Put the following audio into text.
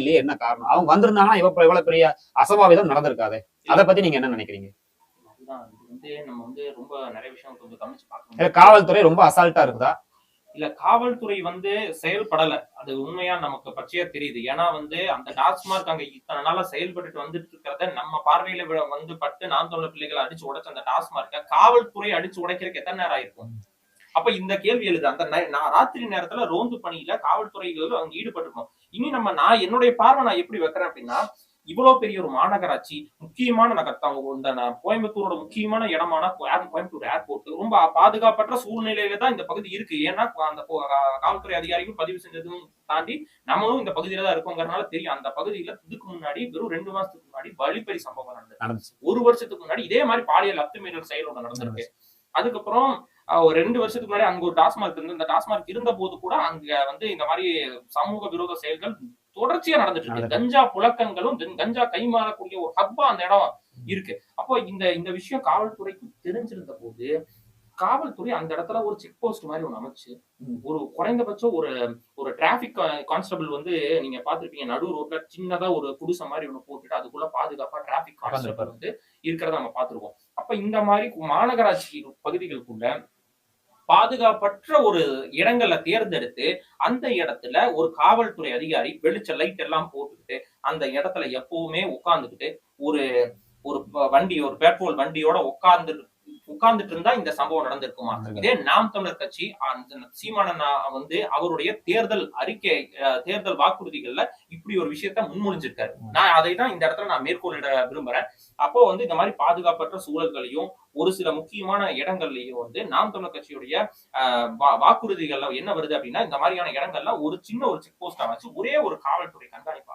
இல்லையே, என்ன காரணம்? அவங்க வந்திருந்தாங்கன்னா இவ்வளவு பெரிய அசம்பாவிதம் நடந்திருக்காதே. அதை பத்தி நீங்க என்ன நினைக்கிறீங்க? நம்ம ரொம்ப நிறைய விஷயம் கொஞ்சம் கவனிச்சு பார்க்கணும். காவல்துறை ரொம்ப அசால்ட்டா இருக்குதா? இல்ல, காவல்துறை செயல்படல. அது உண்மையா நமக்கு பச்சையா தெரியுது. ஏன்னா அந்த டாஸ்மார்க் அங்க இத்தனை நாளா செயல்பட்டு வந்துட்டு இருக்கிறத நம்ம பார்வையில பட்டு நாம் தமிழர் பிள்ளைகளை அடிச்சு உடைச்ச அந்த டாஸ்மார்க்க காவல்துறை அடிச்சு உடைக்கிறதுக்கு எத்தனை நேரம் ஆயிருக்கும்? அப்ப இந்த கேள்வி எழுது. அந்த ராத்திரி நேரத்துல ரோந்து பணியில காவல்துறைகள் அவங்க ஈடுபட்டிருக்கணும். இனி நான் என்னுடைய பார்வை நான் எப்படி வைக்கிறேன் அப்படின்னா, இவ்வளவு பெரிய ஒரு மாநகராட்சி, முக்கியமான நகர், கோயம்புத்தூரோட முக்கியமான இடமான கோயம்புத்தூர் ஏர்போர்ட் ரொம்ப பாதுகாப்பற்ற சூழ்நிலையில தான் இந்த பகுதி இருக்கு. ஏன்னா அந்த காவல்துறை அதிகாரிகள் பதிவு செஞ்சதும் தாண்டி நம்மளும் இந்த பகுதியில தான் இருக்கோங்கிறதுனால தெரியும். அந்த பகுதியில இதுக்கு முன்னாடி வெறும் 2 மாசத்துக்கு முன்னாடி வழிப்பறி சம்பவம் நடந்தது. 1 வருஷத்துக்கு முன்னாடி இதே மாதிரி பாலியல் அத்துமீறல் செயல் ஒன்று நடந்திருக்கு. அதுக்கப்புறம் ஒரு 2 வருஷத்துக்கு முன்னாடி அங்க ஒரு டாஸ்மார்க் இருந்து, இந்த டாஸ்மார்க் இருந்த போது கூட அங்க இந்த மாதிரி சமூக விரோத செயல்கள் தொடர்ச்சியா நடந்துட்டு இருக்கு. கஞ்சா புழக்கங்களும் கஞ்சா கைமாறக்கூடிய ஒரு ஹப்பா அந்த இடம் இருக்கு. அப்போ இந்த விஷயம் காவல்துறைக்கு தெரிஞ்சிருந்த போது காவல்துறை அந்த இடத்துல ஒரு செக் போஸ்ட் மாதிரி ஒண்ணு அமைச்சு, ஒரு குறைந்தபட்சம் ஒரு டிராபிக் கான்ஸ்டபிள் நீங்க பாத்திருப்பீங்க, நடு ரோட்ல சின்னதா ஒரு குடிசை மாதிரி ஒண்ணு போட்டுட்டு அதுக்குள்ள பாதுகாப்பா டிராபிக் கான்ஸ்டபிள் இருக்கிறத நம்ம பாத்துருக்கோம். அப்ப இந்த மாதிரி மாநகராட்சி பகுதிகளுக்குள்ள பாதுகாப்பற்ற ஒரு இடங்களை தேர்ந்தெடுத்து அந்த இடத்துல ஒரு காவல்துறை அதிகாரி வெளிச்ச லைட் எல்லாம் போட்டுக்கிட்டு அந்த இடத்துல எப்பவுமே உட்கார்ந்துகிட்டு ஒரு ஒரு ஒரு பெட்ரோல் வண்டியோட உட்கார்ந்துட்டு இருந்தா இந்த சம்பவம் நடந்திருக்குமா? இதே நாம் தமிழர் கட்சி சீமானன் அவருடைய தேர்தல் வாக்குறுதிகள்ல இப்படி ஒரு விஷயத்த முன்மொழிஞ்சிருக்காரு. நான் அதை தான் இந்த இடத்துல நான் மேற்கொள்ளிட விரும்புறேன். அப்போ இந்த மாதிரி பாதுகாப்பற்ற சூழல்களையும் ஒரு சில முக்கியமான இடங்கள்லயும் நாம் தமிழர் கட்சியுடைய வாக்குறுதிகள்ல என்ன வருது அப்படின்னா, இந்த மாதிரியான இடங்கள்ல ஒரு சின்ன ஒரு செக் போஸ்டா வச்சு ஒரே ஒரு காவல்துறை கண்காணிப்பாங்க.